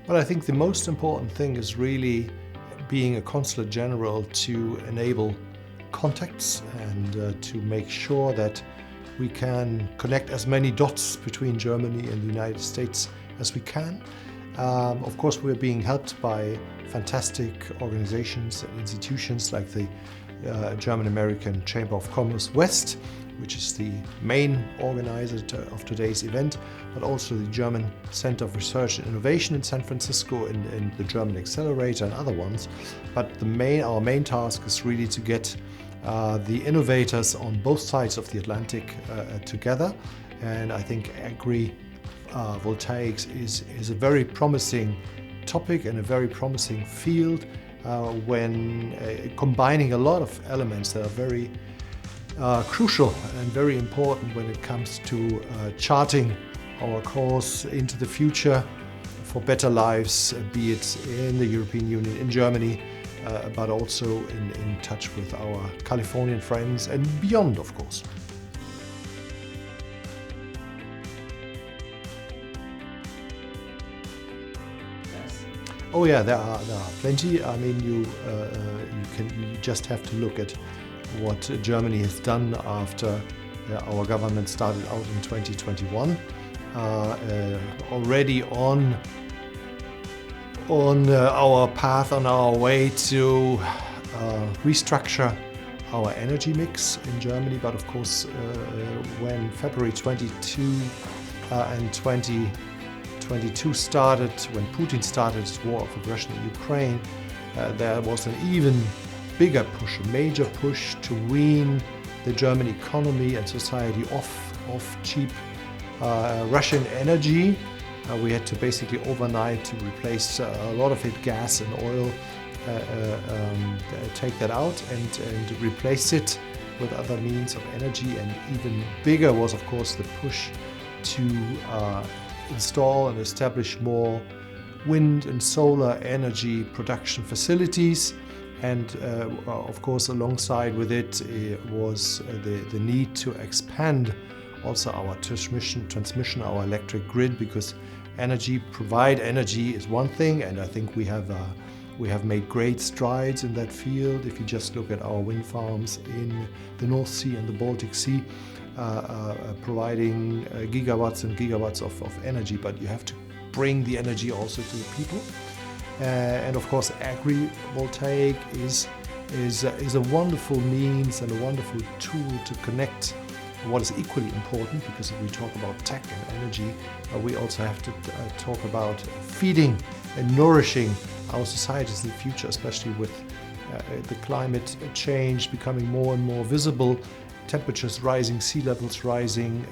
Well, I think the most important thing is really being a consulate general to enable contacts and to make sure that we can connect as many dots between Germany and the United States as we can. Of course, we're being helped by fantastic organizations and institutions like the German-American Chamber of Commerce West, which is the main organizer of today's event, but also the German Center of Research and Innovation in San Francisco and the German Accelerator and other ones. But our main task is really to get the innovators on both sides of the Atlantic together. And I think agrivoltaics is a very promising topic and a very promising field when combining a lot of elements that are very crucial and very important when it comes to charting our course into the future for better lives, be it in the European Union, in Germany, but also in touch with our Californian friends and beyond, of course. Oh yeah, there are plenty. I mean, you just have to look at what Germany has done after our government started out in 2021. Already on our path, on our way to restructure our energy mix in Germany. But of course, when February 22 and 2022 started, when Putin started his war of aggression in Ukraine, there was an even bigger push, a major push to wean the German economy and society off cheap Russian energy. We had to basically overnight to replace a lot of it, gas and oil, take that out and replace it with other means of energy. And even bigger was, of course, the push to install and establish more wind and solar energy production facilities. And of course, alongside with it was the need to expand also our transmission, our electric grid, because provide energy is one thing, and I think we have made great strides in that field. If you just look at our wind farms in the North Sea and the Baltic Sea, providing gigawatts and gigawatts of energy, but you have to bring the energy also to the people. And of course, agrivoltaic is a wonderful means and a wonderful tool to connect what is equally important, because if we talk about tech and energy, we also have to talk about feeding and nourishing our societies in the future, especially with the climate change becoming more and more visible, temperatures rising, sea levels rising,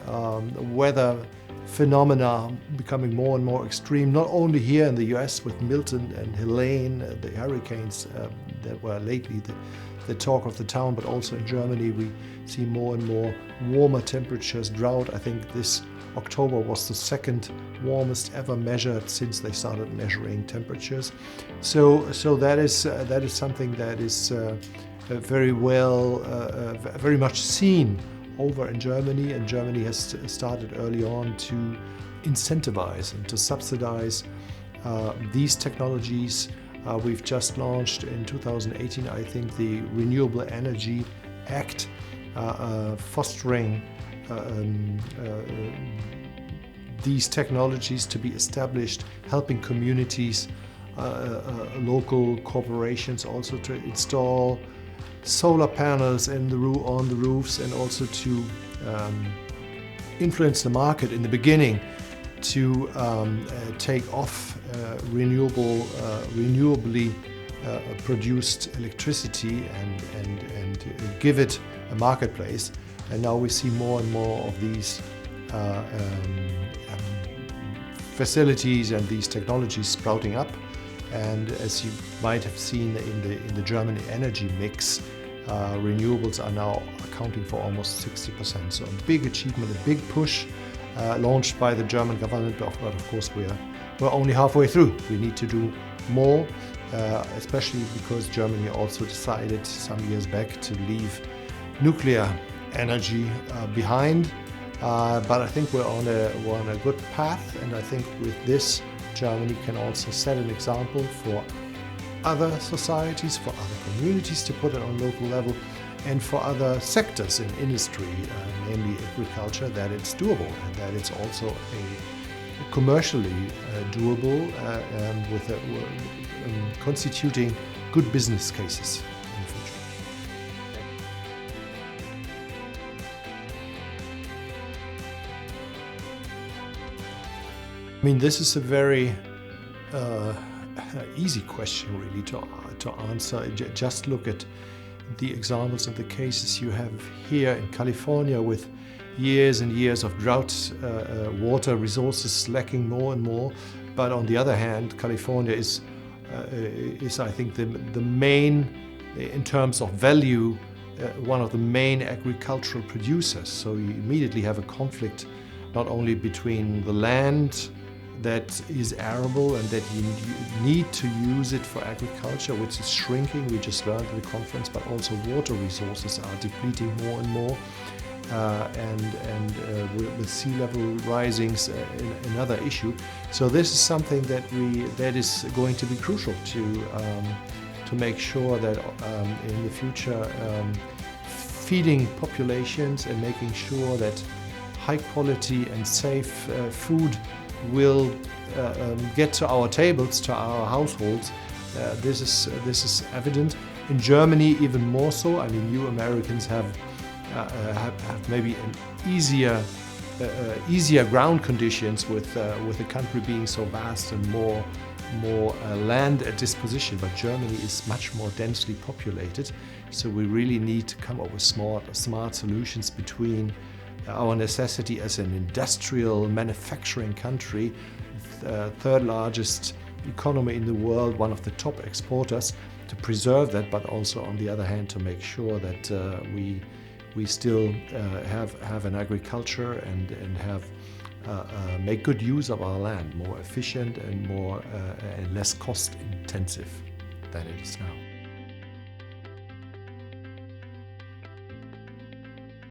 weather phenomena becoming more and more extreme, not only here in the US with Milton and Helene, the hurricanes that were lately the talk of the town, but also in Germany we see more and more warmer temperatures, drought. I think this October was the second warmest ever measured since they started measuring temperatures. So that is something that is very much seen over in Germany, and Germany has started early on to incentivize and to subsidize these technologies. We've just launched in 2018, I think, the Renewable Energy Act, fostering these technologies to be established, helping communities, local corporations also to install solar panels on the roofs, and also to influence the market in the beginning to take off renewably produced electricity and give it a marketplace. And now we see more and more of these facilities and these technologies sprouting up. And as you might have seen in the German energy mix, renewables are now accounting for almost 60%. So a big achievement, a big push launched by the German government, but of course we're only halfway through. We need to do more, especially because Germany also decided some years back to leave nuclear energy behind. But I think we're on a good path, and I think with this Germany can also set an example for other societies, for other communities, to put it on local level, and for other sectors in industry, namely agriculture, that it's doable and that it's also a commercially doable and with constituting good business cases in the future. I mean, this is a very easy question really to answer. Just look at the examples and the cases you have here in California, with years and years of drought, water resources lacking more and more. But on the other hand, California is I think the main, in terms of value, one of the main agricultural producers. So you immediately have a conflict not only between the land that is arable and that you need to use it for agriculture, which is shrinking, we just learned at the conference, but also water resources are depleting more and more. With sea level risings, another issue. So this is something that is going to be crucial to make sure that in the future feeding populations and making sure that high quality and safe food will get to our tables, to our households. This is evident. In Germany, even more so. I mean, you Americans have maybe an easier ground conditions with the country being so vast and more land at disposition. But Germany is much more densely populated, so we really need to come up with smart solutions between our necessity as an industrial manufacturing country, third largest economy in the world, one of the top exporters, to preserve that, but also on the other hand to make sure that we still have an agriculture and have make good use of our land, more efficient and more and less cost intensive than it is now.